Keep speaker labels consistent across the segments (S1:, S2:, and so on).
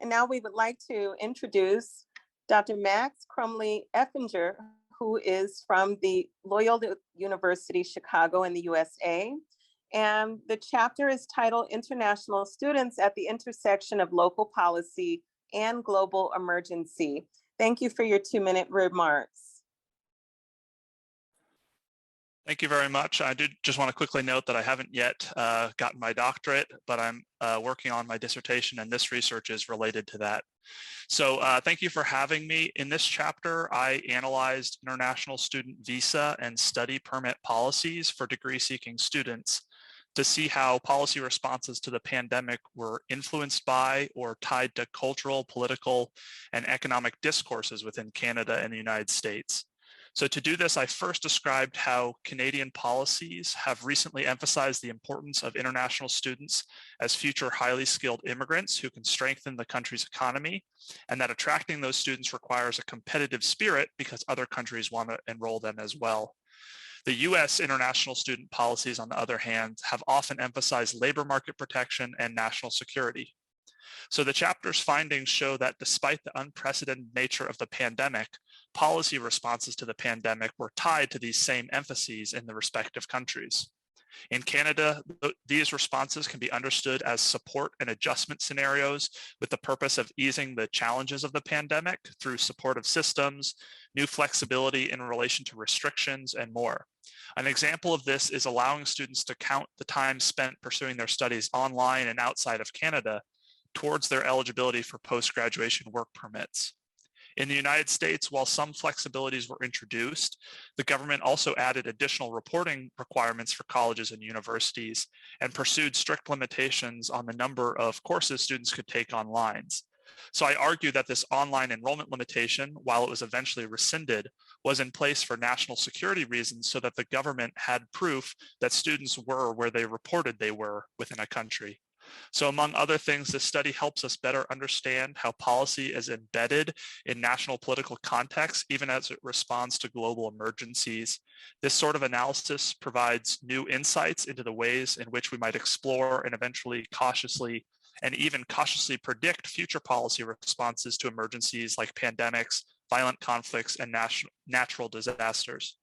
S1: And now we would like to introduce Dr. Max Crumley Effinger, who is from the Loyola University, Chicago in the USA. And the chapter is titled International Students at the Intersection of Local Policy and Global Emergency. Thank you for your 2-minute remarks.
S2: Thank you very much. I did just want to quickly note that I haven't yet gotten my doctorate, but I'm working on my dissertation, and this research is related to that. So thank you for having me. In this chapter, I analyzed international student visa and study permit policies for degree-seeking students to see how policy responses to the pandemic were influenced by or tied to cultural, political, and economic discourses within Canada and the United States. So to do this, I first described how Canadian policies have recently emphasized the importance of international students as future highly skilled immigrants who can strengthen the country's economy, and that attracting those students requires a competitive spirit because other countries want to enroll them as well. The US international student policies, on the other hand, have often emphasized labor market protection and national security. So the chapter's findings show that despite the unprecedented nature of the pandemic, policy responses to the pandemic were tied to these same emphases in the respective countries. In Canada, these responses can be understood as support and adjustment scenarios with the purpose of easing the challenges of the pandemic through supportive systems, new flexibility in relation to restrictions, and more. An example of this is allowing students to count the time spent pursuing their studies online and outside of Canada towards their eligibility for post-graduation work permits. In the United States, while some flexibilities were introduced, the government also added additional reporting requirements for colleges and universities and pursued strict limitations on the number of courses students could take online. So I argue that this online enrollment limitation, while it was eventually rescinded, was in place for national security reasons so that the government had proof that students were where they reported they were within a country. So among other things, this study helps us better understand how policy is embedded in national political context, even as it responds to global emergencies. This sort of analysis provides new insights into the ways in which we might explore and eventually cautiously predict future policy responses to emergencies like pandemics, violent conflicts, and natural disasters.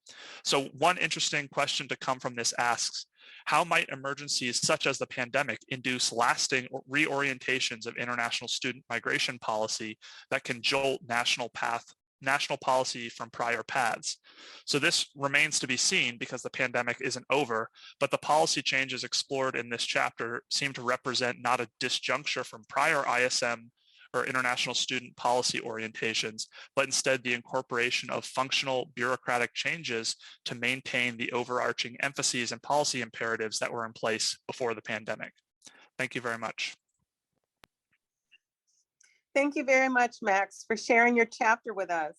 S2: So one interesting question to come from this asks, how might emergencies such as the pandemic induce lasting reorientations of international student migration policy that can jolt national policy from prior paths? So this remains to be seen because the pandemic isn't over, but the policy changes explored in this chapter seem to represent not a disjuncture from prior ISM or international student policy orientations, but instead the incorporation of functional bureaucratic changes to maintain the overarching emphases and policy imperatives that were in place before the pandemic. Thank you very much.
S1: Thank you very much, Max, for sharing your chapter with us.